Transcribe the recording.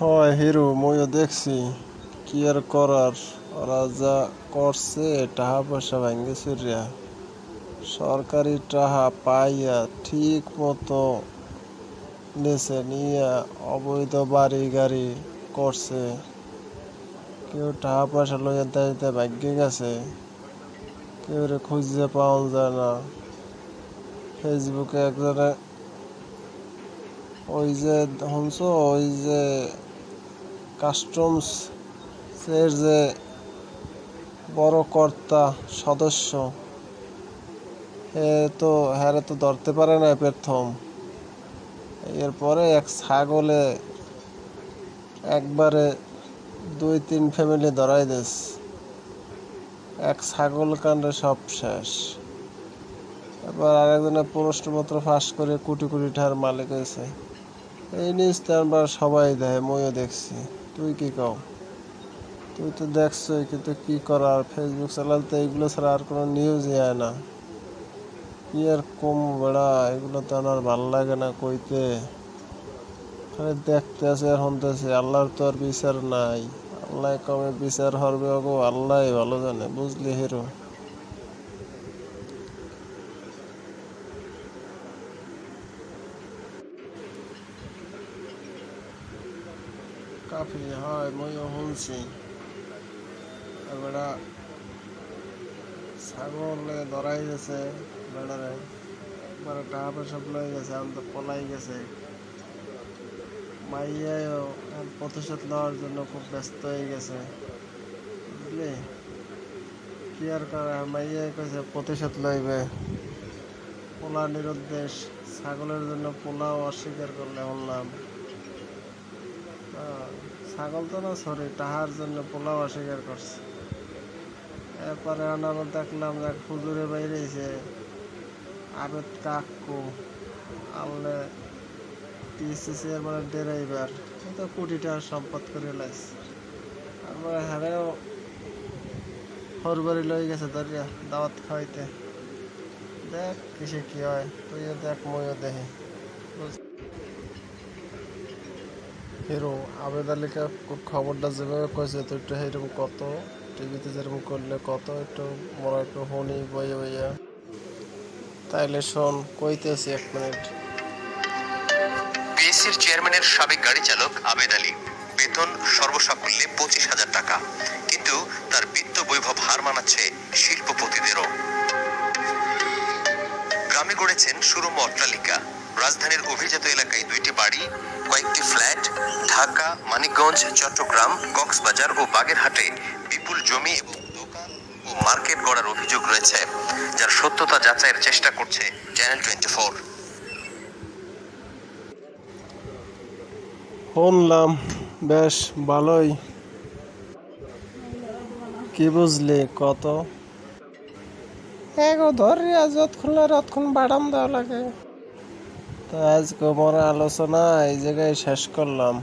হয় হিরো মইও দেখছি। কি আর করার, ওরা যা করছে টাকা পয়সা ভাঙ্গে চুরিয়া সরকারি টাকা পাইয়া ঠিক মতো নেছে নিয়ে অবৈধ বাড়ি গাড়ি করছে। কেউ টাকা পয়সা লইয়া দেয়তে ভাগ্যে গেছে, কেউ রে খুঁজে পাওয়া যায় না। ফেসবুকে একজনে ওই যে শুনছো, ওই যে কাস্টমস এর যে বড় কর্তা সদস্য, হ্যারে তো ধরতে পারে না প্রথম। এরপরে এক ছাগলে একবারে 2-3 ফ্যামিলি ধরাই দিস। এক ছাগল কাণ্ডে সব শেষ। এবার আরেকজনের প্রশ্নপত্র ফাঁস করে কোটি কোটি টাকার মালিক হয়েছে। এই নিউজ তো আমরা সবাই দেখে, মইও দেখছি। তুই কি কও? তুই তো দেখছই, কিন্তু কি করার, ফেসবুক চালাতে এইগুলো ছাড়া আর কোনো নিউজই হয় না। কি আর কম বেড়া, এগুলো তো আমার ভাল লাগে না কইতে। খালি দেখতে আছে আর শুনতেছে। আল্লাহর তো আর বিচার নাই। আল্লাহ কবে বিচার হবে গো, আল্লাহ ভালো জানে। বুঝলি হিরো? কাফি হয়, মইও শুনছি। বেড়া ছাগলে ধরাই গেছে বেড়ারে, মানে টাকা পয়সা লয়ে গেছে, আমি তো পলাই গেছে। মাইয়াও প্রতিশোধ নেওয়ার জন্য খুব ব্যস্ত হয়ে গেছে, বুঝলি? কি আর করে, মাইয়াই কইছে প্রতিশোধ লইবে। পোলা নিরুদ্দেশ, ছাগলের জন্য পোলাও অস্বীকার করলে শুনলাম। ছাগল তো না, সরি, টাহার জন্য পোলাও অস্বীকার করছে। এরপরে আবার দেখলাম যে হুজুরে বাইরেছে আবেদ কাকু আনলে টিসিসি এর মানে ড্রাইভার, তো কোটি টাকার সম্পদ করে লাইছে। তারপরে হ্যারেও হরবারি লই গেছে ধরিয়া দাওয়াত খাওয়াইতে। দেখ কিসে কি হয়, তুইও দেখ মইও দেখি। হিরো আবেদ আলীকে খবরটা যেভাবে কয়েছে, তো একটু এরকম কত টিভিতে যেরকম করলে কত একটু মনে একটু শুনি বইয়া বইয়া। তাইলে শোন, কইতেছি 1 মিনিট। পিএসসির চেয়ারম্যানের সাবেক গাড়ি চালক আবেদ আলী, বেতন সর্বসাকুল্যে 25,000 টাকা, কিন্তু তার বিত্ত বৈভব হার মানাচ্ছে শিল্পপতিদেরও। গ্রামে গড়েছেন সুরম্য অট্টালিকা, রাজধানীর অভিজাত এলাকায় 2টি বাড়ি, কয়েকটি ফ্ল্যাট, ঢাকা, মানিকগঞ্জ, চট্টগ্রাম, কক্সবাজার ও বাগেরহাটে বিপুল জমি এবং দোকান ও মার্কেট গড়ার অভিযোগ রয়েছে, যার সত্যতা যাচাইয়ের চেষ্টা করছে চ্যানেল 24। শুনলাম বেশ ভালোই। কি বুঝলি কত? এগো ধরিয়া যতক্ষণ ততক্ষণ বাদাম দেওয়া লাগে। তো আজকে আমার আলোচনা এই জায়গায় শেষ করলাম।